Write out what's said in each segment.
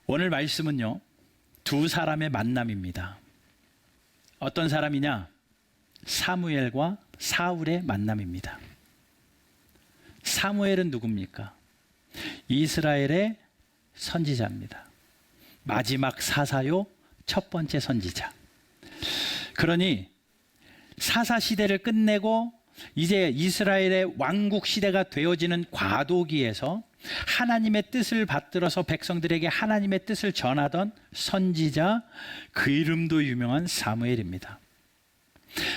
오늘 말씀은요, 두 사람의 만남입니다. 어떤 사람이냐? 사무엘과 사울의 만남입니다. 사무엘은 누굽니까? 이스라엘의 선지자입니다. 마지막 사사요, 첫 번째 선지자. 그러니 사사 시대를 끝내고 이제 이스라엘의 왕국 시대가 되어지는 과도기에서 하나님의 뜻을 받들어서 백성들에게 하나님의 뜻을 전하던 선지자, 그 이름도 유명한 사무엘입니다.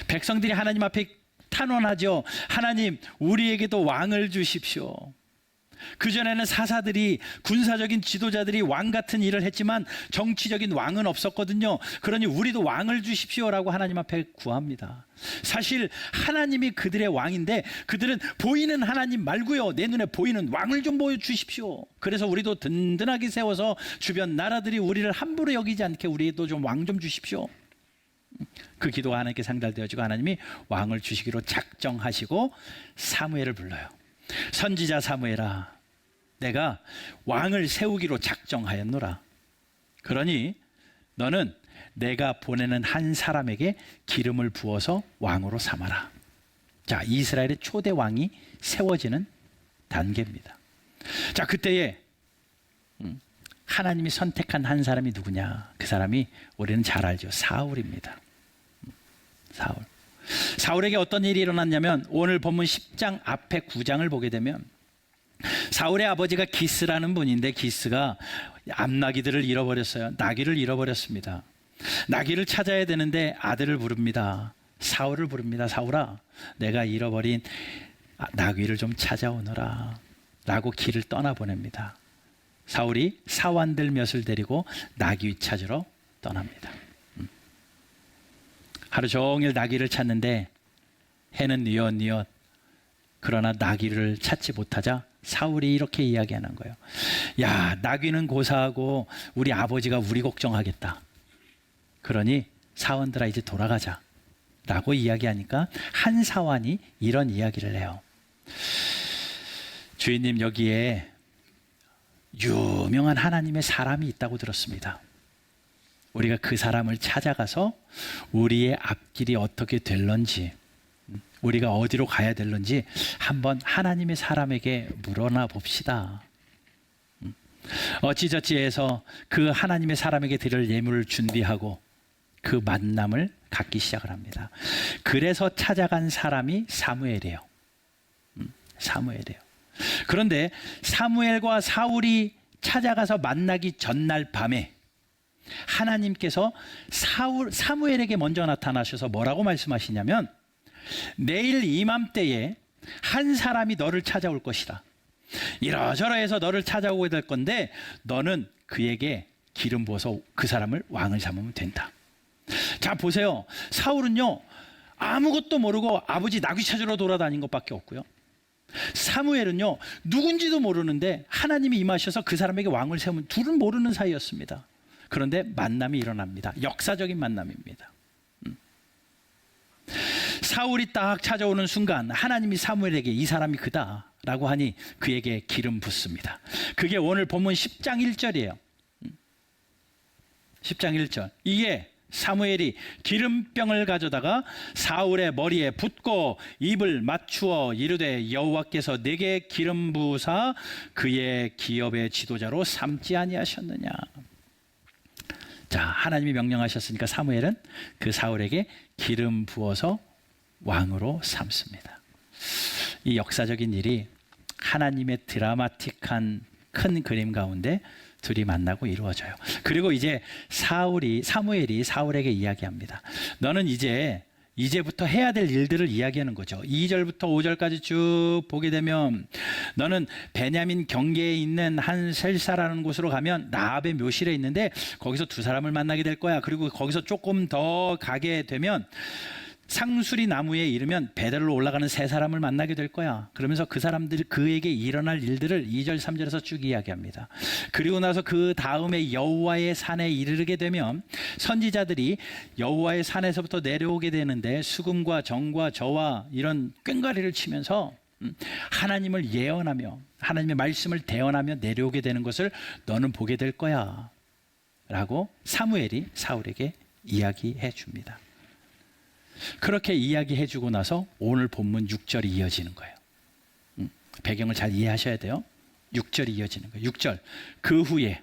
백성들이 하나님 앞에 탄원하죠. 하나님, 우리에게도 왕을 주십시오. 그전에는 사사들이, 군사적인 지도자들이 왕 같은 일을 했지만 정치적인 왕은 없었거든요. 그러니 우리도 왕을 주십시오라고 하나님 앞에 구합니다. 사실 하나님이 그들의 왕인데 그들은 보이는 하나님 말고요, 내 눈에 보이는 왕을 좀 보여주십시오. 그래서 우리도 든든하게 세워서 주변 나라들이 우리를 함부로 여기지 않게 우리도 좀 왕 좀 주십시오. 그 기도가 하나님께 상달되어지고 하나님이 왕을 주시기로 작정하시고 사무엘을 불러요. 선지자 사무엘아, 내가 왕을 세우기로 작정하였노라. 그러니 너는 내가 보내는 한 사람에게 기름을 부어서 왕으로 삼아라. 자, 이스라엘의 초대 왕이 세워지는 단계입니다. 자, 그때에 하나님이 선택한 한 사람이 누구냐? 그 사람이 우리는 잘 알죠. 사울입니다. 사울. 사울에게 어떤 일이 일어났냐면 오늘 본문 10장 앞에 9장을 보게 되면 사울의 아버지가 기스라는 분인데 기스가 암나귀들을 잃어버렸어요. 나귀를 잃어버렸습니다. 나귀를 찾아야 되는데 아들을 부릅니다. 사울을 부릅니다. 사울아, 내가 잃어버린 나귀를 좀 찾아오너라 라고 길을 떠나보냅니다. 사울이 사환들 몇을 데리고 나귀 찾으러 떠납니다. 하루 종일 나귀를 찾는데 해는 뉘엿뉘엿. 그러나 나귀를 찾지 못하자 사울이 이렇게 이야기하는 거예요. 야, 나귀는 고사하고 우리 아버지가 우리 걱정하겠다. 그러니 사원들아, 이제 돌아가자 라고 이야기하니까 한 사환이 이런 이야기를 해요. 주인님, 여기에 유명한 하나님의 사람이 있다고 들었습니다. 우리가 그 사람을 찾아가서 우리의 앞길이 어떻게 될런지, 우리가 어디로 가야 될런지 한번 하나님의 사람에게 물어나 봅시다. 어찌저찌해서 그 하나님의 사람에게 드릴 예물을 준비하고 그 만남을 갖기 시작을 합니다. 그래서 찾아간 사람이 사무엘이에요. 사무엘이에요. 그런데 사무엘과 사울이 찾아가서 만나기 전날 밤에 하나님께서 사무엘에게 먼저 나타나셔서 뭐라고 말씀하시냐면 내일 이맘때에 한 사람이 너를 찾아올 것이다. 이러저러해서 너를 찾아오게 될 건데 너는 그에게 기름 부어서 그 사람을 왕을 삼으면 된다. 자, 보세요. 사울은요, 아무것도 모르고 아버지 나귀 찾으러 돌아다닌 것밖에 없고요. 사무엘은요, 누군지도 모르는데 하나님이 임하셔서 그 사람에게 왕을 세우면 둘은 모르는 사이였습니다. 그런데 만남이 일어납니다. 역사적인 만남입니다. 사울이 딱 찾아오는 순간 하나님이 사무엘에게 이 사람이 그다라고 하니 그에게 기름 붓습니다. 그게 오늘 본문 10장 1절이에요. 10장 1절. 이게 사무엘이 기름병을 가져다가 사울의 머리에 붓고 입을 맞추어 이르되 여호와께서 내게 기름 부으사 그의 기업의 지도자로 삼지 아니하셨느냐. 자, 하나님이 명령하셨으니까 사무엘은 그 사울에게 기름 부어서 왕으로 삼습니다. 이 역사적인 일이 하나님의 드라마틱한 큰 그림 가운데 둘이 만나고 이루어져요. 그리고 이제 사무엘이 사울에게 이야기합니다. 너는 이제부터 해야 될 일들을 이야기하는 거죠. 2절부터 5절까지 쭉 보게 되면 너는 베냐민 경계에 있는 한 셀사라는 곳으로 가면 라합의 묘실에 있는데 거기서 두 사람을 만나게 될 거야. 그리고 거기서 조금 더 가게 되면 상수리 나무에 이르면 베델로 올라가는 세 사람을 만나게 될 거야. 그러면서 그 사람들이 그에게 일어날 일들을 2절 3절에서 쭉 이야기합니다. 그리고 나서 그 다음에 여호와의 산에 이르게 되면 선지자들이 여호와의 산에서부터 내려오게 되는데 수금과 정과 저와 이런 꽹과리를 치면서 하나님을 예언하며 하나님의 말씀을 대언하며 내려오게 되는 것을 너는 보게 될 거야. 라고 사무엘이 사울에게 이야기해 줍니다. 그렇게 이야기해 주고 나서 오늘 본문 6절이 이어지는 거예요. 배경을 잘 이해하셔야 돼요. 6절이 이어지는 거예요. 6절. 그 후에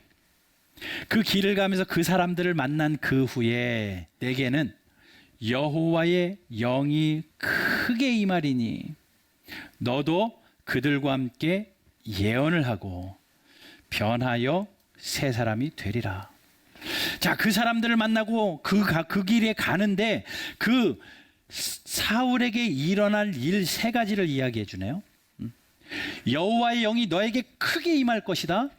그 길을 가면서 그 사람들을 만난 그 후에 내게는 여호와의 영이 크게 임하리니 너도 그들과 함께 예언을 하고 변하여 새 사람이 되리라. 자, 그 사람들을 만나고 그 길에 가는데 그 사울에게 일어날 일 세 가지를 이야기해 주네요. 여호와의 영이 너에게 크게 임할 것이다.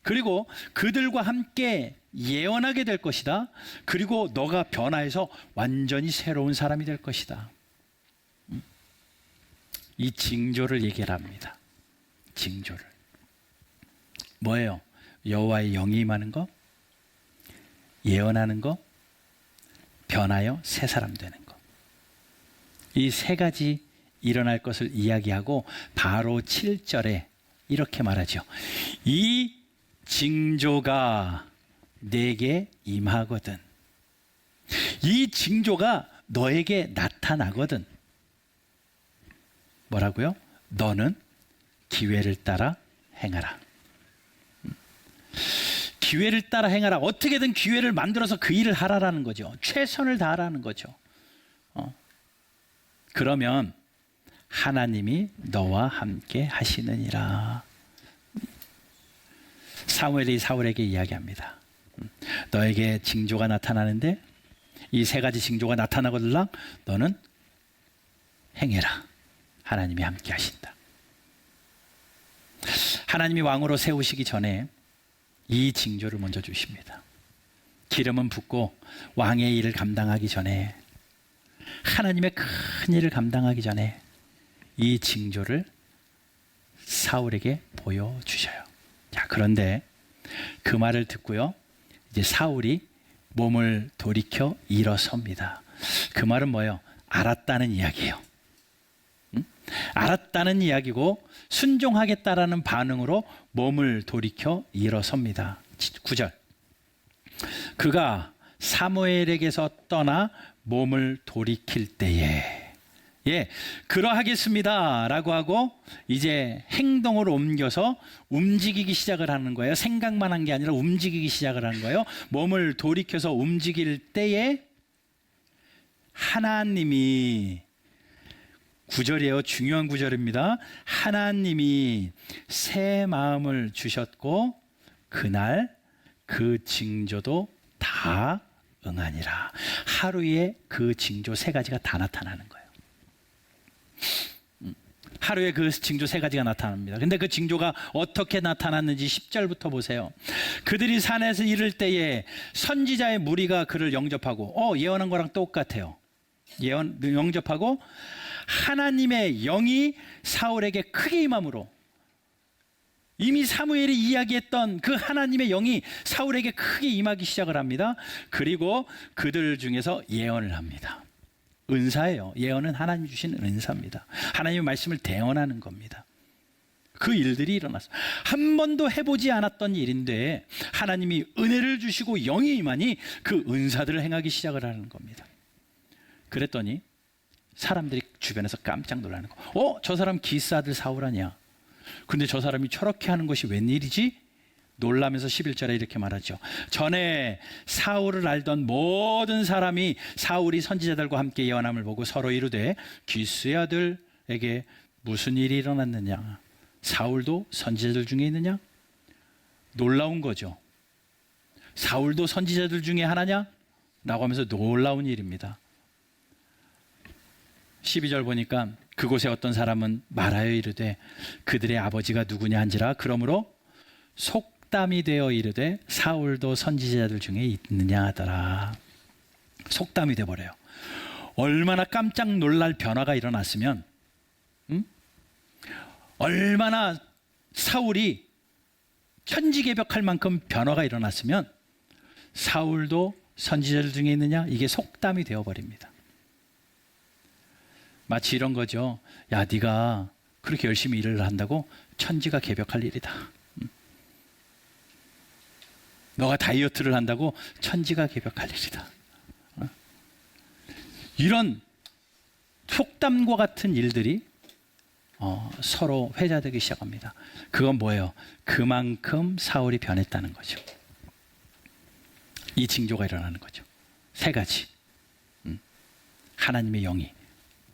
그리고 그들과 함께 예언하게 될 것이다. 그리고 너가 변화해서 완전히 새로운 사람이 될 것이다. 이 징조를 얘기를 합니다. 징조를. 뭐예요? 여호와의 영이 임하는 거, 예언하는 거, 변하여 새 사람 되는 거. 이 세 가지 일어날 것을 이야기하고 바로 7절에 이렇게 말하죠. 이 징조가 내게 임하거든. 이 징조가 너에게 나타나거든. 뭐라고요? 너는 기회를 따라 행하라. 기회를 따라 행하라. 어떻게든 기회를 만들어서 그 일을 하라라는 거죠. 최선을 다하라는 거죠. 그러면 하나님이 너와 함께 하시느니라. 사무엘이 사울에게 이야기합니다. 너에게 징조가 나타나는데 이 세 가지 징조가 나타나거들라 너는 행해라. 하나님이 함께 하신다. 하나님이 왕으로 세우시기 전에 이 징조를 먼저 주십니다. 기름은 붓고 왕의 일을 감당하기 전에, 하나님의 큰 일을 감당하기 전에 이 징조를 사울에게 보여주셔요. 자, 그런데 그 말을 듣고요, 이제 사울이 몸을 돌이켜 일어섭니다. 그 말은 뭐예요? 알았다는 이야기예요. 알았다는 이야기고 순종하겠다라는 반응으로 몸을 돌이켜 일어섭니다. 9절. 그가 사무엘에게서 떠나 몸을 돌이킬 때에, 그러하겠습니다 라고 하고 이제 행동을 옮겨서 움직이기 시작을 하는 거예요. 생각만 한 게 아니라 움직이기 시작을 하는 거예요. 몸을 돌이켜서 움직일 때에 하나님이, 9절이에요. 중요한 9절입니다. 하나님이 새 마음을 주셨고 그날 그 징조도 다 응하니라. 하루에 그 징조 세 가지가 다 나타나는 거예요. 하루에 그 징조 세 가지가 나타납니다. 근데 그 징조가 어떻게 나타났는지 10절부터 보세요. 그들이 산에서 이를 때에 선지자의 무리가 그를 영접하고, 예언한 거랑 똑같아요. 영접하고 하나님의 영이 사울에게 크게 임함으로, 이미 사무엘이 이야기했던 그 하나님의 영이 사울에게 크게 임하기 시작을 합니다. 그리고 그들 중에서 예언을 합니다. 은사예요. 예언은 하나님 주신 은사입니다. 하나님의 말씀을 대언하는 겁니다. 그 일들이 일어났어요. 한 번도 해보지 않았던 일인데 하나님이 은혜를 주시고 영이 임하니 그 은사들을 행하기 시작을 하는 겁니다. 그랬더니 사람들이 주변에서 깜짝 놀라는 거. 저 사람 기스 아들 사울 아니야? 근데 저 사람이 저렇게 하는 것이 웬일이지? 놀라면서 11절에 이렇게 말하죠. 전에 사울을 알던 모든 사람이 사울이 선지자들과 함께 예언함을 보고 서로 이르되 기스의 아들에게 무슨 일이 일어났느냐? 사울도 선지자들 중에 있느냐? 놀라운 거죠. 사울도 선지자들 중에 하나냐? 라고 하면서 놀라운 일입니다. 12절 보니까 그곳에 어떤 사람은 말하여 이르되 그들의 아버지가 누구냐 한지라. 그러므로 속담이 되어 이르되 사울도 선지자들 중에 있느냐 하더라. 속담이 되어버려요. 얼마나 깜짝 놀랄 변화가 일어났으면, 얼마나 사울이 천지개벽할 만큼 변화가 일어났으면 사울도 선지자들 중에 있느냐? 이게 속담이 되어버립니다. 마치 이런 거죠. 야, 네가 그렇게 열심히 일을 한다고 천지가 개벽할 일이다. 너가 다이어트를 한다고 천지가 개벽할 일이다. 이런 속담과 같은 일들이 서로 회자되기 시작합니다. 그건 뭐예요? 그만큼 사울이 변했다는 거죠. 이 징조가 일어나는 거죠. 세 가지. 하나님의 영이,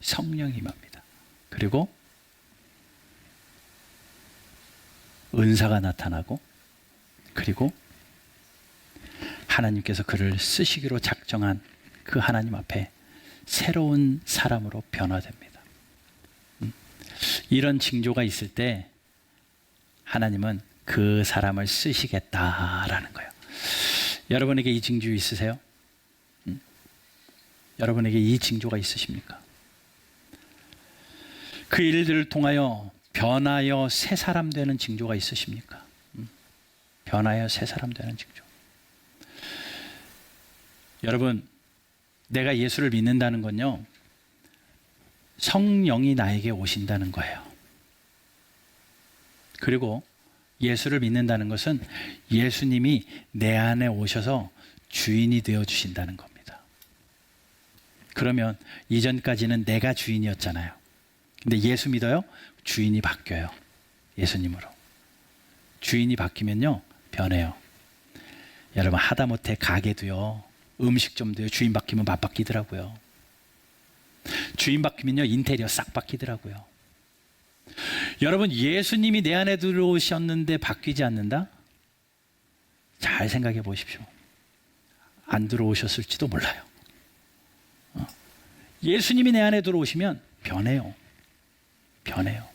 성령이 임합니다. 그리고 은사가 나타나고, 그리고 하나님께서 그를 쓰시기로 작정한 그 하나님 앞에 새로운 사람으로 변화됩니다. 이런 징조가 있을 때 하나님은 그 사람을 쓰시겠다라는 거예요. 여러분에게 이 징조 있으세요? 여러분에게 이 징조가 있으십니까? 그 일들을 통하여 변하여 새 사람 되는 징조가 있으십니까? 변하여 새 사람 되는 징조. 여러분, 내가 예수를 믿는다는 건요, 성령이 나에게 오신다는 거예요. 그리고 예수를 믿는다는 것은 예수님이 내 안에 오셔서 주인이 되어 주신다는 겁니다. 그러면 이전까지는 내가 주인이었잖아요. 근데 예수 믿어요? 주인이 바뀌어요. 예수님으로. 주인이 바뀌면요, 변해요. 여러분, 하다못해 가게도요, 음식점도요, 주인 바뀌면 맛 바뀌더라고요. 주인 바뀌면요, 인테리어 싹 바뀌더라고요. 여러분, 예수님이 내 안에 들어오셨는데 바뀌지 않는다? 잘 생각해 보십시오. 안 들어오셨을지도 몰라요. 예수님이 내 안에 들어오시면 변해요. 변해요.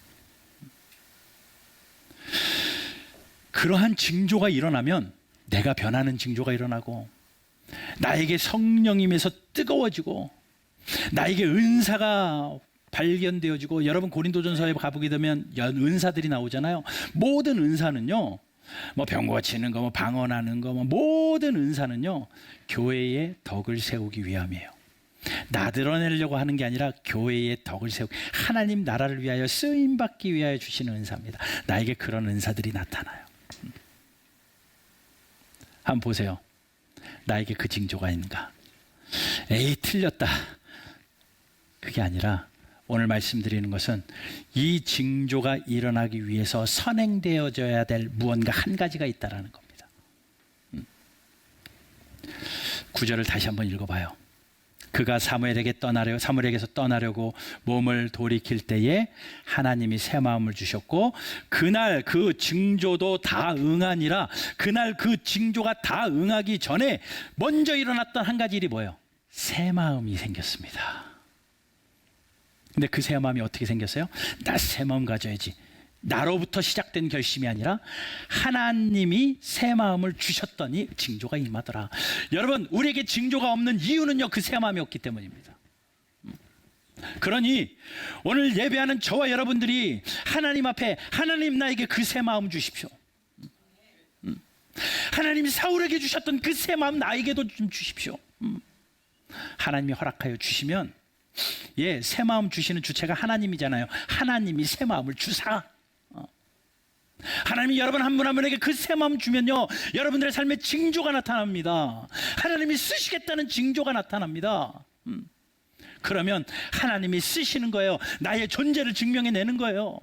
그러한 징조가 일어나면 내가 변하는 징조가 일어나고, 나에게 성령임에서 뜨거워지고, 나에게 은사가 발견되어지고, 여러분 고린도전서에 가보게 되면 은사들이 나오잖아요. 모든 은사는요, 뭐 병 고치는 거, 뭐 방언하는 거, 뭐 모든 은사는요, 교회의 덕을 세우기 위함이에요. 나드러내려고 하는 게 아니라 교회의 덕을 세우기, 하나님 나라를 위하여 쓰임받기 위하여 주시는 은사입니다. 나에게 그런 은사들이 나타나요. 한번 보세요. 나에게 그 징조가 있는가? 에이, 틀렸다. 그게 아니라 오늘 말씀드리는 것은 이 징조가 일어나기 위해서 선행되어져야 될 무언가 한 가지가 있다는 겁니다. 9절을 다시 한번 읽어봐요. 그가 사무엘에게서 떠나려고 몸을 돌이킬 때에 하나님이 새 마음을 주셨고, 그날 그 징조도 다 응하니라. 그날 그 징조가 다 응하기 전에 먼저 일어났던 한 가지 일이 뭐예요? 새 마음이 생겼습니다. 근데 그 새 마음이 어떻게 생겼어요? 나 새 마음 가져야지. 나로부터 시작된 결심이 아니라 하나님이 새 마음을 주셨더니 징조가 임하더라. 여러분, 우리에게 징조가 없는 이유는요, 그 새 마음이 없기 때문입니다. 그러니 오늘 예배하는 저와 여러분들이 하나님 앞에, 하나님 나에게 그 새 마음 주십시오. 하나님이 사울에게 주셨던 그 새 마음 나에게도 좀 주십시오. 하나님이 허락하여 주시면, 새 마음 주시는 주체가 하나님이잖아요. 하나님이 새 마음을 주사. 하나님이 여러분 한 분 한 분에게 그 새 마음 주면요, 여러분들의 삶에 징조가 나타납니다. 하나님이 쓰시겠다는 징조가 나타납니다. 그러면 하나님이 쓰시는 거예요. 나의 존재를 증명해내는 거예요.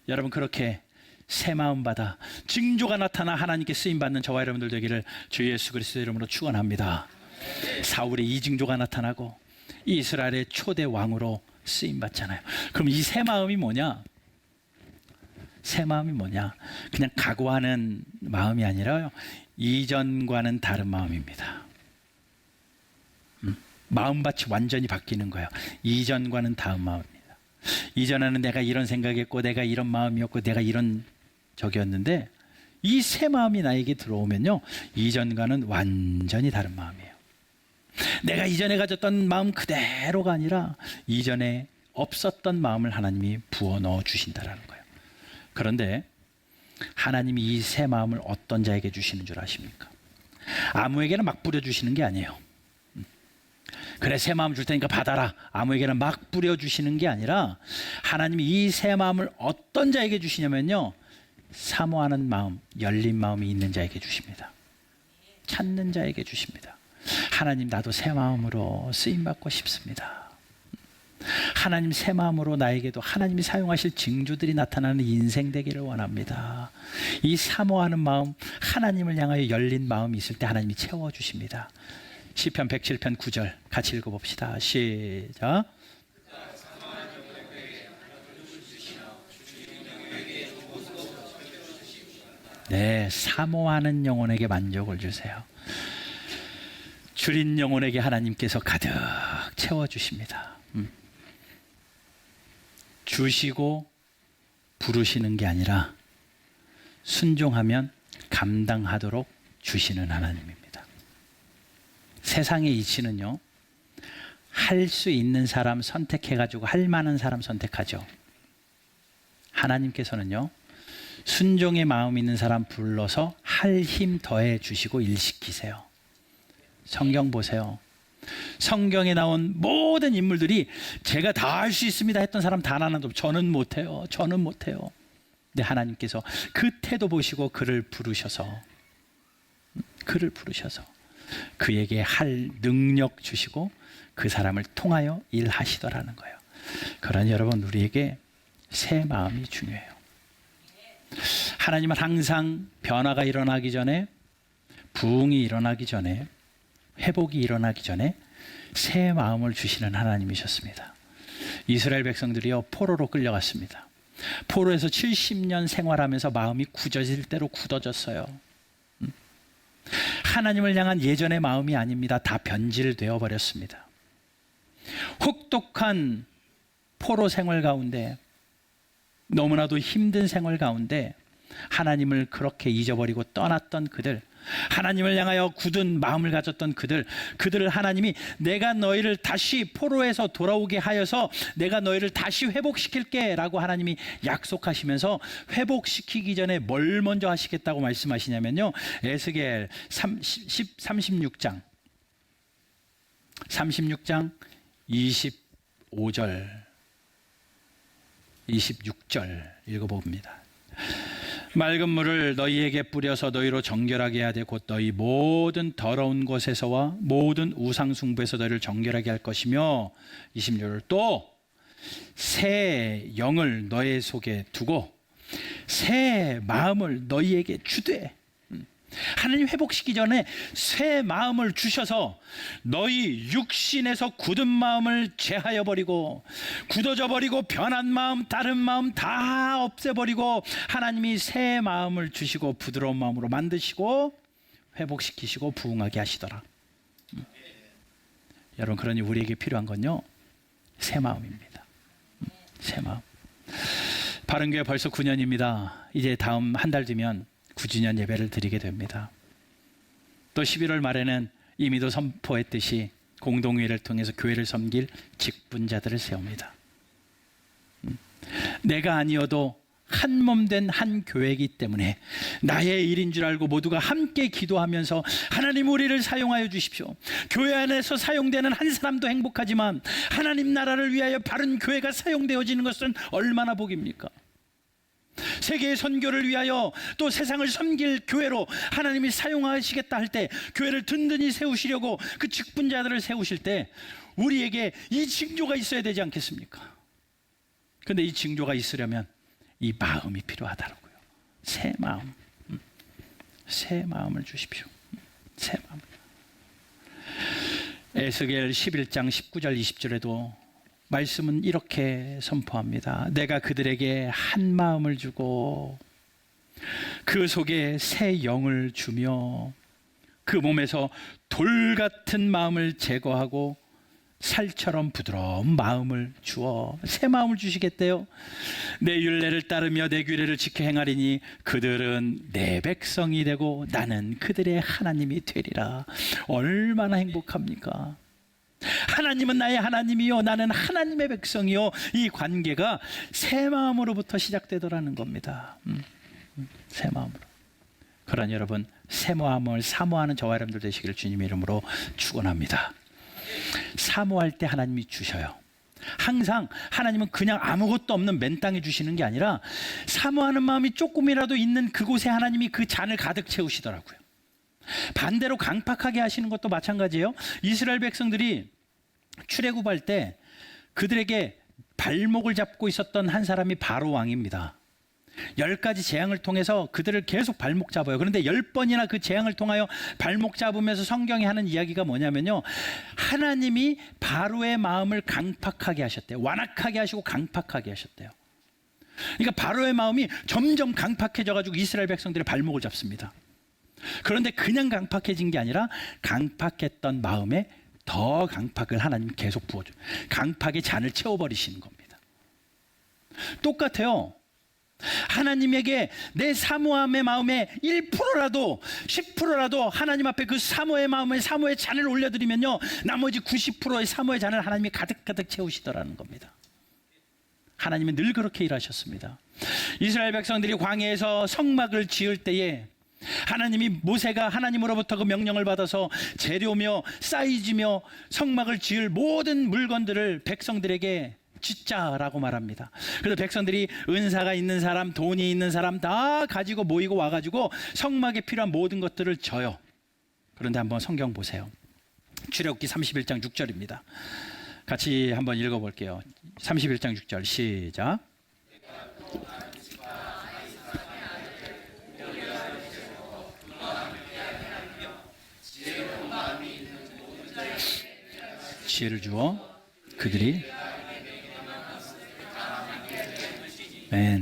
여러분, 그렇게 새 마음 받아 징조가 나타나 하나님께 쓰임받는 저와 여러분들 되기를 주 예수 그리스도의 이름으로 축원합니다. 사울의 이 징조가 나타나고 이스라엘의 초대 왕으로 쓰임받잖아요. 그럼 이 새 마음이 뭐냐? 새 마음이 뭐냐? 그냥 각오하는 마음이 아니라요, 이전과는 다른 마음입니다. 마음밭이 완전히 바뀌는 거예요. 이전과는 다른 마음입니다. 이전에는 내가 이런 생각했고, 내가 이런 마음이었고, 내가 이런 적이었는데, 이 새 마음이 나에게 들어오면요, 이전과는 완전히 다른 마음이에요. 내가 이전에 가졌던 마음 그대로가 아니라 이전에 없었던 마음을 하나님이 부어 넣어 주신다라는 거예요. 그런데 하나님이 이 새 마음을 어떤 자에게 주시는 줄 아십니까? 아무에게나 막 뿌려주시는 게 아니에요. 그래, 새 마음 줄 테니까 받아라. 아무에게나 막 뿌려주시는 게 아니라 하나님이 이 새 마음을 어떤 자에게 주시냐면요, 사모하는 마음, 열린 마음이 있는 자에게 주십니다. 찾는 자에게 주십니다. 하나님, 나도 새 마음으로 쓰임받고 싶습니다. 하나님, 새 마음으로 나에게도 하나님이 사용하실 징조들이 나타나는 인생 되기를 원합니다. 이 사모하는 마음, 하나님을 향하여 열린 마음이 있을 때 하나님이 채워주십니다. 시편 107편 9절 같이 읽어봅시다. 시작. 네, 사모하는 영혼에게 만족을 주세요. 줄인 영혼에게 하나님께서 가득 채워주십니다. 주시고 부르시는 게 아니라 순종하면 감당하도록 주시는 하나님입니다. 세상의 이치는요, 할 수 있는 사람 선택해가지고 할 만한 사람 선택하죠. 하나님께서는요, 순종의 마음 있는 사람 불러서 할 힘 더해 주시고 일시키세요. 성경 보세요. 성경에 나온 모든 인물들이 제가 다 할 수 있습니다 했던 사람 단 하나도 없어요. 저는 못해요. 저는 못해요. 근데 하나님께서 그 태도 보시고 그를 부르셔서 그에게 할 능력 주시고 그 사람을 통하여 일하시더라는 거예요. 그러니 여러분, 우리에게 새 마음이 중요해요. 하나님은 항상 변화가 일어나기 전에, 부흥이 일어나기 전에, 회복이 일어나기 전에 새 마음을 주시는 하나님이셨습니다. 이스라엘 백성들이요, 포로로 끌려갔습니다. 포로에서 70년 생활하면서 마음이 굳어질 대로 굳어졌어요. 하나님을 향한 예전의 마음이 아닙니다. 다 변질되어 버렸습니다. 혹독한 포로 생활 가운데, 너무나도 힘든 생활 가운데 하나님을 그렇게 잊어버리고 떠났던 그들, 하나님을 향하여 굳은 마음을 가졌던 그들을 하나님이 내가 너희를 다시 포로에서 돌아오게 하여서 내가 너희를 다시 회복시킬게 라고 하나님이 약속하시면서, 회복시키기 전에 뭘 먼저 하시겠다고 말씀하시냐면요, 에스겔 36장 25절 26절 읽어봅니다. 맑은 물을 너희에게 뿌려서 너희로 정결하게 하되 곧 너희 모든 더러운 것에서와 모든 우상 숭배에서 너희를 정결하게 할 것이며, 26절 또 새 영을 너희 속에 두고 새 마음을 너희에게 주되. 하나님 회복시키기 전에 새 마음을 주셔서 너희 육신에서 굳은 마음을 제하여 버리고, 굳어져 버리고 변한 마음, 다른 마음 다 없애버리고 하나님이 새 마음을 주시고 부드러운 마음으로 만드시고 회복시키시고 부흥하게 하시더라. 여러분, 그러니 우리에게 필요한 건요, 새 마음입니다. 새 마음. 바른교회 벌써 9년입니다. 이제 다음 한 달 뒤면 9주년 예배를 드리게 됩니다. 또 11월 말에는 이미도 선포했듯이 공동회를 통해서 교회를 섬길 직분자들을 세웁니다. 내가 아니어도 한 몸 된 한 교회이기 때문에 나의 일인 줄 알고 모두가 함께 기도하면서 하나님, 우리를 사용하여 주십시오. 교회 안에서 사용되는 한 사람도 행복하지만 하나님 나라를 위하여 바른 교회가 사용되어지는 것은 얼마나 복입니까? 세계의 선교를 위하여 또 세상을 섬길 교회로 하나님이 사용하시겠다 할 때, 교회를 든든히 세우시려고 그 직분자들을 세우실 때 우리에게 이 징조가 있어야 되지 않겠습니까? 그런데 이 징조가 있으려면 이 마음이 필요하다고요. 새 마음. 새 마음을 주십시오. 새 마음. 에스겔 11장 19절 20절에도 말씀은 이렇게 선포합니다. 내가 그들에게 한 마음을 주고 그 속에 새 영을 주며 그 몸에서 돌 같은 마음을 제거하고 살처럼 부드러운 마음을 주어. 새 마음을 주시겠대요. 내 율례를 따르며 내 규례를 지켜 행하리니 그들은 내 백성이 되고 나는 그들의 하나님이 되리라. 얼마나 행복합니까? 하나님은 나의 하나님이요 나는 하나님의 백성이요. 이 관계가 새 마음으로부터 시작되더라는 겁니다. 새 마음으로. 그러니 여러분, 새 마음을 사모하는 저와 여러분들 되시기를 주님의 이름으로 축원합니다. 사모할 때 하나님이 주셔요. 항상 하나님은 그냥 아무것도 없는 맨 땅에 주시는 게 아니라 사모하는 마음이 조금이라도 있는 그곳에 하나님이 그 잔을 가득 채우시더라고요. 반대로 강팍하게 하시는 것도 마찬가지예요. 이스라엘 백성들이 출애굽할 때 그들에게 발목을 잡고 있었던 한 사람이 바로 왕입니다. 10가지 재앙을 통해서 그들을 계속 발목 잡아요. 그런데 10번이나 그 재앙을 통하여 발목 잡으면서 성경이 하는 이야기가 뭐냐면요, 하나님이 바로의 마음을 강팍하게 하셨대요. 완악하게 하시고 강팍하게 하셨대요. 그러니까 바로의 마음이 점점 강팍해져 가지고 이스라엘 백성들의 발목을 잡습니다. 그런데 그냥 강팍해진 게 아니라 강팍했던 마음에 더 강팍을 하나님 계속 부어줘요. 강팍의 잔을 채워버리시는 겁니다. 똑같아요. 하나님에게 내 사모함의 마음에 1%라도 10%라도 하나님 앞에 그 사모의 마음에 사모의 잔을 올려드리면요, 나머지 90%의 사모의 잔을 하나님이 가득가득 채우시더라는 겁니다. 하나님은 늘 그렇게 일하셨습니다. 이스라엘 백성들이 광야에서 성막을 지을 때에 하나님이 모세가 하나님으로부터 그 명령을 받아서 재료며 사이즈며 성막을 지을 모든 물건들을 백성들에게 짓자라고 말합니다. 그래서 백성들이 은사가 있는 사람, 돈이 있는 사람 다 가지고 모이고 와가지고 성막에 필요한 모든 것들을 져요. 그런데 한번 성경 보세요. 출애굽기 31장 6절입니다. 같이 한번 읽어볼게요. 31장 6절 시작. 지혜를 주어 그들이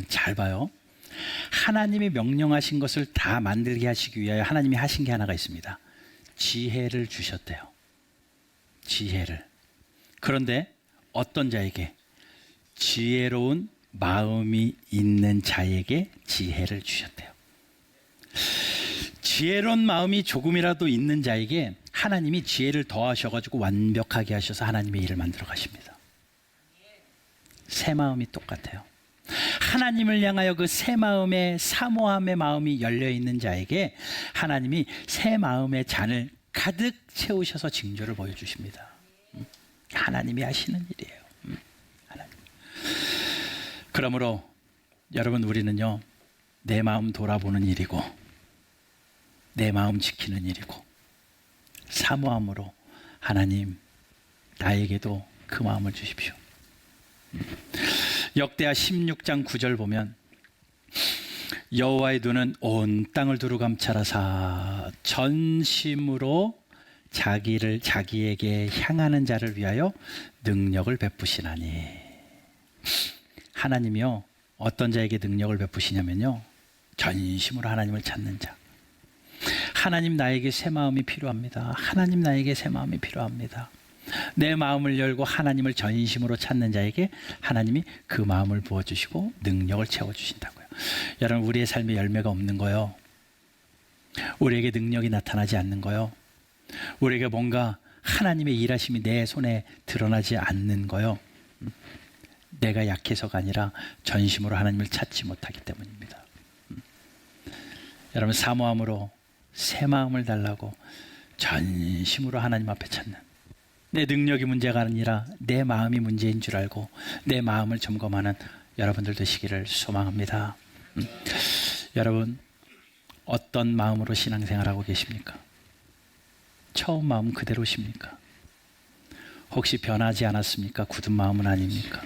잘 봐요. 하나님이 명령하신 것을 다 만들게 하시기 위하여 하나님이 하신 게 하나가 있습니다. 지혜를 주셨대요. 지혜를. 그런데 어떤 자에게? 지혜로운 마음이 있는 자에게 지혜를 주셨대요. 지혜로운 마음이 조금이라도 있는 자에게 하나님이 지혜를 더하셔가지고 완벽하게 하셔서 하나님의 일을 만들어 가십니다. 새 마음이 똑같아요. 하나님을 향하여 그 새 마음의 사모함의 마음이 열려 있는 자에게 하나님이 새 마음의 잔을 가득 채우셔서 징조를 보여주십니다. 하나님이 하시는 일이에요. 하나님. 그러므로 여러분, 우리는요, 내 마음 돌아보는 일이고 내 마음 지키는 일이고 사모함으로 하나님 나에게도 그 마음을 주십시오. 역대하 16장 9절 보면 여호와의 눈은 온 땅을 두루 감찰하사 전심으로 자기에게 향하는 자를 위하여 능력을 베푸시나니. 하나님이요, 어떤 자에게 능력을 베푸시냐면요, 전심으로 하나님을 찾는 자. 하나님, 나에게 새 마음이 필요합니다. 하나님, 나에게 새 마음이 필요합니다. 내 마음을 열고 하나님을 전심으로 찾는 자에게 하나님이 그 마음을 부어주시고 능력을 채워주신다고요. 여러분, 우리의 삶에 열매가 없는 거요, 우리에게 능력이 나타나지 않는 거요, 우리에게 뭔가 하나님의 일하심이 내 손에 드러나지 않는 거요, 내가 약해서가 아니라 전심으로 하나님을 찾지 못하기 때문입니다. 여러분, 사모함으로 새 마음을 달라고 전심으로 하나님 앞에 찾는, 내 능력이 문제가 아니라 내 마음이 문제인 줄 알고 내 마음을 점검하는 여러분들 되시기를 소망합니다. 여러분, 어떤 마음으로 신앙생활하고 계십니까? 처음 마음 그대로십니까? 혹시 변하지 않았습니까? 굳은 마음은 아닙니까?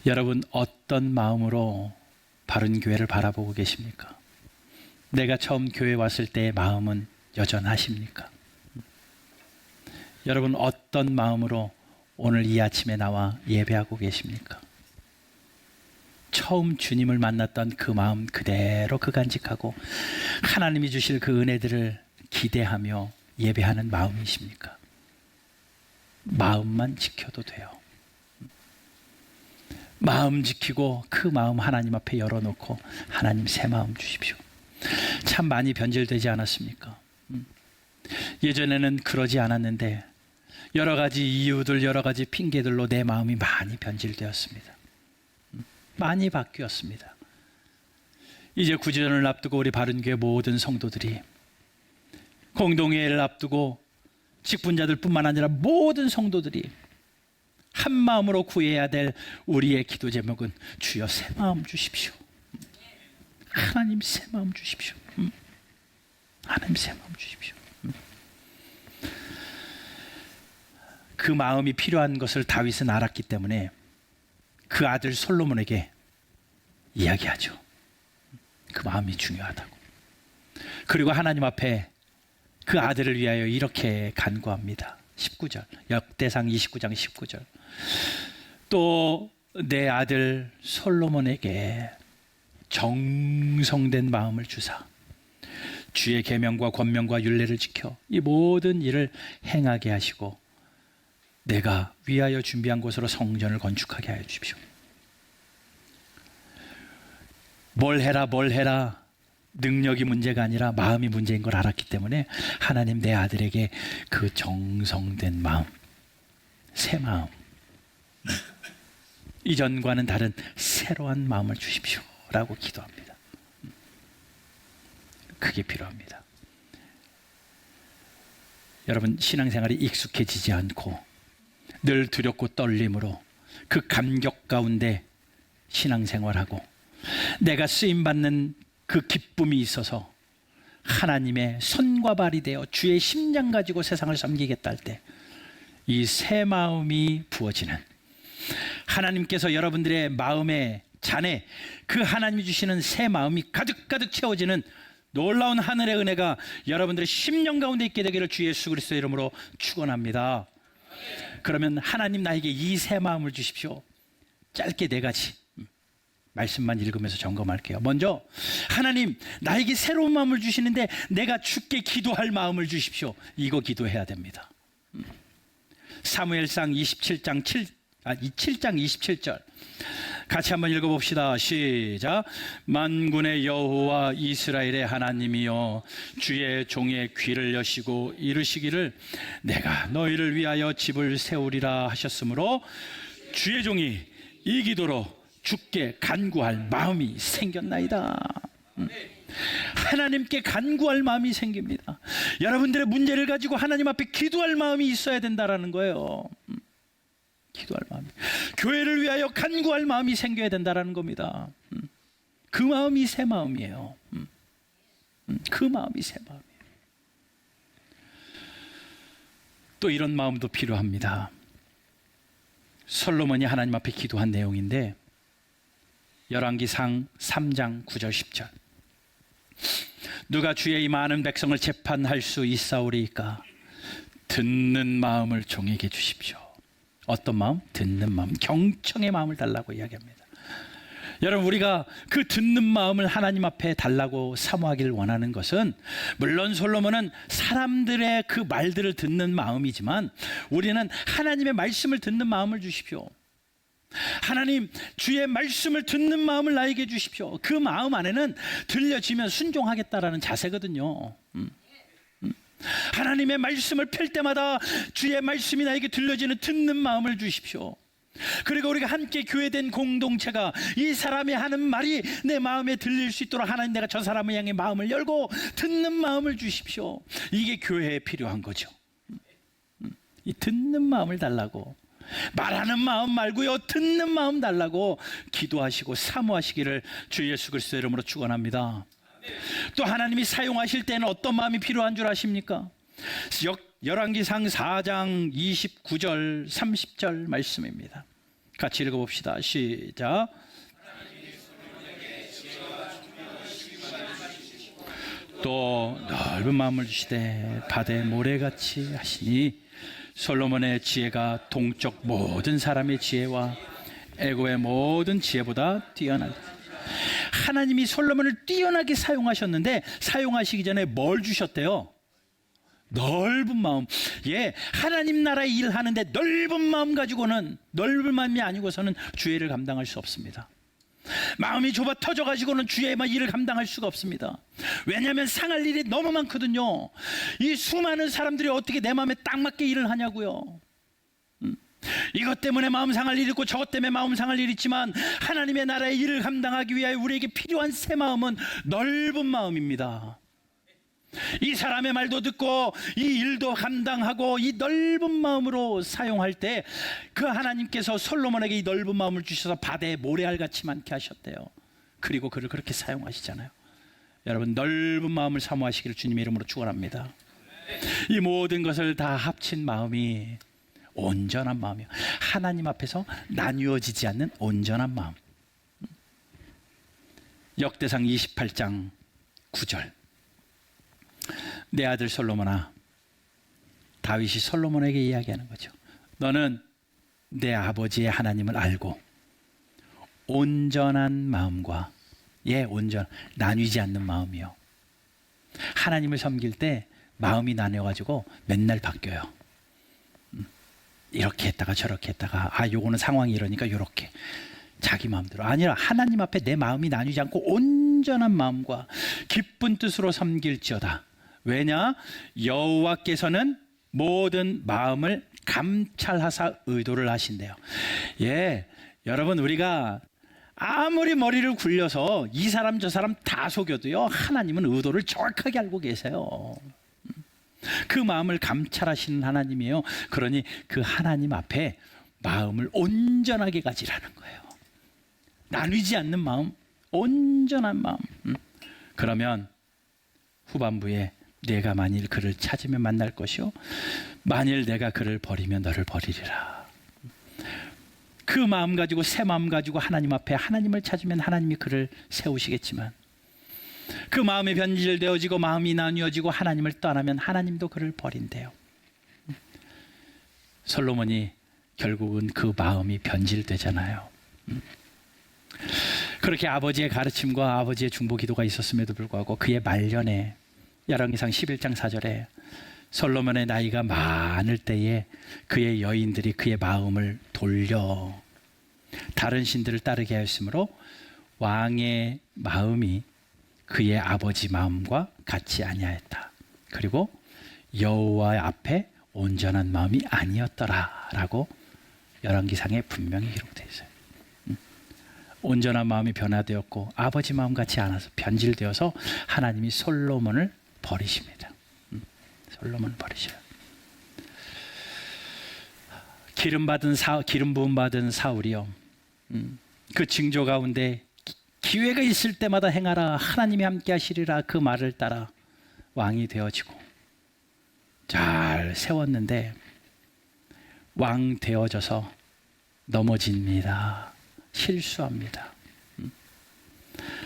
여러분, 어떤 마음으로 바른 교회를 바라보고 계십니까? 내가 처음 교회 왔을 때의 마음은 여전하십니까? 여러분, 어떤 마음으로 오늘 이 아침에 나와 예배하고 계십니까? 처음 주님을 만났던 그 마음 그대로 그간직하고 하나님이 주실 그 은혜들을 기대하며 예배하는 마음이십니까? 마음만 지켜도 돼요. 마음 지키고 그 마음 하나님 앞에 열어놓고 하나님 새 마음 주십시오. 참 많이 변질되지 않았습니까? 예전에는 그러지 않았는데 여러 가지 이유들, 여러 가지 핑계들로 내 마음이 많이 변질되었습니다. 많이 바뀌었습니다. 이제 구제전을 앞두고 우리 바른교회 모든 성도들이, 공동회의를 앞두고 직분자들 뿐만 아니라 모든 성도들이 한 마음으로 구해야 될 우리의 기도 제목은 주여 새 마음 주십시오. 하나님 새 마음 주십시오. 하나님 새 마음 주십시오. 그 마음이 필요한 것을 다윗은 알았기 때문에 그 아들 솔로몬에게 이야기하죠. 그 마음이 중요하다고. 그리고 하나님 앞에 그 아들을 위하여 이렇게 간구합니다. 19절, 역대상 29장 19절. 또 내 아들 솔로몬에게 정성된 마음을 주사 주의 계명과 권명과 율례를 지켜 이 모든 일을 행하게 하시고 내가 위하여 준비한 곳으로 성전을 건축하게 하여 주십시오. 뭘 해라 능력이 문제가 아니라 마음이 문제인 걸 알았기 때문에 하나님 내 아들에게 그 정성된 마음, 새 마음, 이전과는 다른 새로운 마음을 주십시오 라고 기도합니다. 그게 필요합니다. 여러분, 신앙생활이 익숙해지지 않고 늘 두렵고 떨림으로 그 감격 가운데 신앙생활하고 내가 쓰임받는 그 기쁨이 있어서 하나님의 손과 발이 되어 주의 심장 가지고 세상을 섬기겠다 할 때 이 새 마음이 부어지는, 하나님께서 여러분들의 마음의 잔에 그 하나님이 주시는 새 마음이 가득가득 채워지는 놀라운 하늘의 은혜가 여러분들의 심령 가운데 있게 되기를 주 예수 그리스도의 이름으로 축원합니다. 그러면 하나님 나에게 이 새 마음을 주십시오. 짧게 4가지 말씀만 읽으면서 점검할게요. 먼저, 하나님 나에게 새로운 마음을 주시는데 내가 주께 기도할 마음을 주십시오. 이거 기도해야 됩니다. 사무엘상 27장 7장 27절 같이 한번 읽어봅시다. 시작. 만군의 여호와 이스라엘의 하나님이여 주의 종의 귀를 여시고 이르시기를 내가 너희를 위하여 집을 세우리라 하셨으므로 주의 종이 이 기도로 주께 간구할 마음이 생겼나이다. 하나님께 간구할 마음이 생깁니다. 여러분들의 문제를 가지고 하나님 앞에 기도할 마음이 있어야 된다라는 거예요. 기도할 마음이, 교회를 위하여 간구할 마음이 생겨야 된다라는 겁니다. 그 마음이 새 마음이에요. 그 마음이 새 마음이에요. 또 이런 마음도 필요합니다. 솔로몬이 하나님 앞에 기도한 내용인데 열왕기상 3장 9절 10절 누가 주의 이 많은 백성을 재판할 수 있사오리이까 듣는 마음을 종에게 주십시오. 어떤 마음? 듣는 마음, 경청의 마음을 달라고 이야기합니다. 여러분, 우리가 그 듣는 마음을 하나님 앞에 달라고 사모하기를 원하는 것은 물론 솔로몬은 사람들의 그 말들을 듣는 마음이지만 우리는 하나님의 말씀을 듣는 마음을 주십시오. 하나님, 주의 말씀을 듣는 마음을 나에게 주십시오. 그 마음 안에는 들려지면 순종하겠다라는 자세거든요. 하나님의 말씀을 펼 때마다 주의 말씀이 나에게 들려지는 듣는 마음을 주십시오. 그리고 우리가 함께 교회된 공동체가 이 사람이 하는 말이 내 마음에 들릴 수 있도록 하나님, 내가 저 사람을 향해 마음을 열고 듣는 마음을 주십시오. 이게 교회에 필요한 거죠. 이 듣는 마음을 달라고, 말하는 마음 말고요, 듣는 마음 달라고 기도하시고 사모하시기를 주 예수 그리스도의 이름으로 축원합니다. 또 하나님이 사용하실 때는 어떤 마음이 필요한 줄 아십니까? 열왕기상 4장 29절 30절 말씀입니다. 같이 읽어봅시다. 시작. 또 넓은 마음을 주시되 바다의 모래같이 하시니 솔로몬의 지혜가 동쪽 모든 사람의 지혜와 애고의 모든 지혜보다 뛰어나다. 하나님이 솔로몬을 뛰어나게 사용하셨는데 사용하시기 전에 뭘 주셨대요? 넓은 마음. 예, 하나님 나라의 일을 하는데 넓은 마음 가지고는, 넓은 마음이 아니고서는 주의 일을 감당할 수 없습니다. 마음이 좁아 터져 가지고는 주의 일을 감당할 수가 없습니다. 왜냐하면 상할 일이 너무 많거든요. 이 수많은 사람들이 어떻게 내 마음에 딱 맞게 일을 하냐고요. 이것 때문에 마음 상할 일이 있고 저것 때문에 마음 상할 일이 있지만 하나님의 나라의 일을 감당하기 위하여 우리에게 필요한 새 마음은 넓은 마음입니다. 이 사람의 말도 듣고 이 일도 감당하고 이 넓은 마음으로 사용할 때 그 하나님께서 솔로몬에게 이 넓은 마음을 주셔서 바다에 모래알같이 많게 하셨대요. 그리고 그를 그렇게 사용하시잖아요. 여러분, 넓은 마음을 사모하시기를 주님의 이름으로 축원합니다. 이 모든 것을 다 합친 마음이 온전한 마음이요, 하나님 앞에서 나뉘어지지 않는 온전한 마음. 역대상 28장 9절. 내 아들 솔로몬아, 다윗이 솔로몬에게 이야기하는 거죠. 너는 내 아버지의 하나님을 알고 온전한 마음과, 온전, 나뉘지 않는 마음이요. 하나님을 섬길 때 마음이 나뉘어가지고 맨날 바뀌어요. 이렇게 했다가 저렇게 했다가, 요거는 상황이 이러니까 요렇게 자기 마음대로. 아니라 하나님 앞에 내 마음이 나뉘지 않고 온전한 마음과 기쁜 뜻으로 섬길지어다. 왜냐? 여호와께서는 모든 마음을 감찰하사 의도를 하신대요. 여러분, 우리가 아무리 머리를 굴려서 이 사람 저 사람 다 속여도요, 하나님은 의도를 정확하게 알고 계세요. 그 마음을 감찰하시는 하나님이에요. 그러니 그 하나님 앞에 마음을 온전하게 가지라는 거예요. 나뉘지 않는 마음, 온전한 마음. 그러면 후반부에 내가 만일 그를 찾으면 만날 것이요, 만일 내가 그를 버리면 너를 버리리라. 그 마음 가지고, 새 마음 가지고 하나님 앞에 하나님을 찾으면 하나님이 그를 세우시겠지만, 그 마음이 변질되어지고 마음이 나뉘어지고 하나님을 떠나면 하나님도 그를 버린대요. 솔로몬이 결국은 그 마음이 변질되잖아요. 그렇게 아버지의 가르침과 아버지의 중보 기도가 있었음에도 불구하고 그의 말년에, 열왕기상 11장 4절에 솔로몬의 나이가 많을 때에 그의 여인들이 그의 마음을 돌려 다른 신들을 따르게 하였으므로 왕의 마음이 그의 아버지 마음과 같이 아니하였다. 그리고 여호와 앞에 온전한 마음이 아니었더라라고 열왕기상에 분명히 기록되어 있어요. 온전한 마음이 변화되었고 아버지 마음 같이 않아서 변질되어서 하나님이 솔로몬을 버리십니다. 솔로몬을 버리셔요. 기름 부음 받은 사울이요, 그 징조 가운데 기회가 있을 때마다 행하라, 하나님이 함께 하시리라, 그 말을 따라 왕이 되어지고 잘 세웠는데 왕 되어져서 넘어집니다. 실수합니다.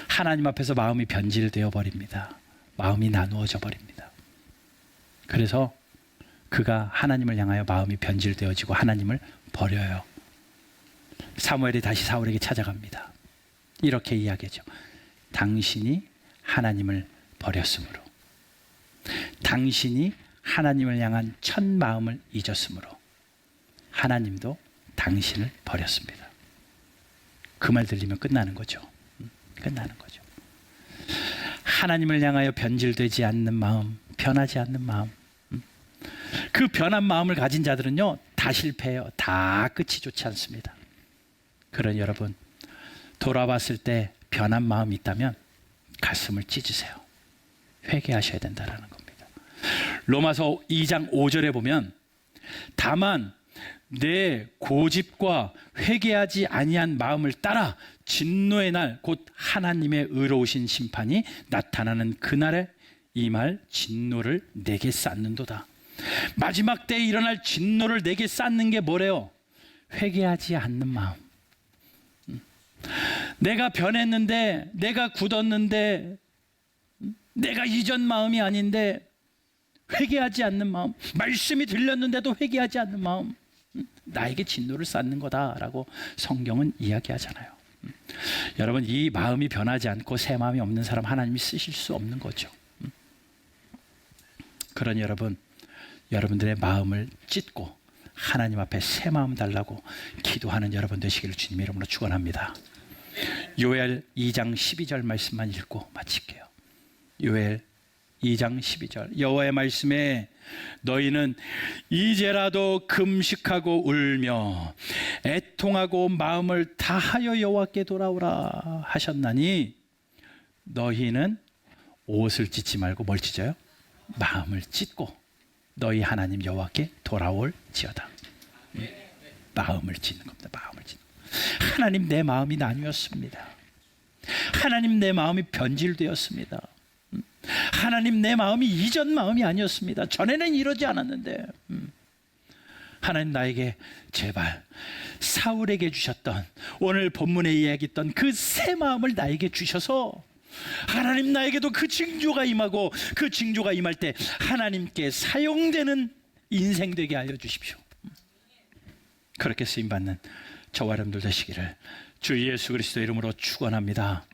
하나님 앞에서 마음이 변질되어 버립니다. 마음이 나누어져 버립니다. 그래서 그가 하나님을 향하여 마음이 변질되어지고 하나님을 버려요. 사무엘이 다시 사울에게 찾아갑니다. 이렇게 이야기하죠. 당신이 하나님을 버렸으므로, 당신이 하나님을 향한 첫 마음을 잊었으므로 하나님도 당신을 버렸습니다. 그 말 들리면 끝나는 거죠. 끝나는 거죠. 하나님을 향하여 변질되지 않는 마음, 변하지 않는 마음, 그 변한 마음을 가진 자들은요, 다 실패해요. 다 끝이 좋지 않습니다. 그러니 여러분, 돌아봤을 때 변한 마음이 있다면 가슴을 찢으세요. 회개하셔야 된다는 겁니다. 로마서 2장 5절에 보면, 다만 내 고집과 회개하지 아니한 마음을 따라 진노의 날, 곧 하나님의 의로우신 심판이 나타나는 그날에 이 말 진노를 내게 쌓는도다. 마지막 때에 일어날 진노를 내게 쌓는 게 뭐래요? 회개하지 않는 마음. 내가 변했는데, 내가 굳었는데, 내가 이전 마음이 아닌데 회개하지 않는 마음, 말씀이 들렸는데도 회개하지 않는 마음, 나에게 진노를 쌓는 거다라고 성경은 이야기하잖아요. 여러분, 이 마음이 변하지 않고 새 마음이 없는 사람 하나님이 쓰실 수 없는 거죠. 그러니 여러분들의 마음을 찢고 하나님 앞에 새 마음 달라고 기도하는 여러분 되시기를 주님의 이름으로 축원합니다. 요엘 2장 12절 말씀만 읽고 마칠게요. 요엘 2장 12절. 여호와의 말씀에 너희는 이제라도 금식하고 울며 애통하고 마음을 다하여 여호와께 돌아오라 하셨나니, 너희는 옷을 찢지 말고 뭘 찢어요? 마음을 찢고 너희 하나님 여호와께 돌아올지어다. 마음을 찢는 겁니다. 마음을 찢는. 하나님, 내 마음이 나뉘었습니다. 하나님, 내 마음이 변질되었습니다. 하나님, 내 마음이 이전 마음이 아니었습니다. 전에는 이러지 않았는데. 하나님, 나에게 제발 사울에게 주셨던, 오늘 본문에 이야기했던 그 새 마음을 나에게 주셔서 하나님, 나에게도 그 징조가 임하고 그 징조가 임할 때 하나님께 사용되는 인생 되게 알려주십시오. 그렇게 쓰임받는 저와 여러분들 되시기를 주 예수 그리스도 이름으로 축원합니다.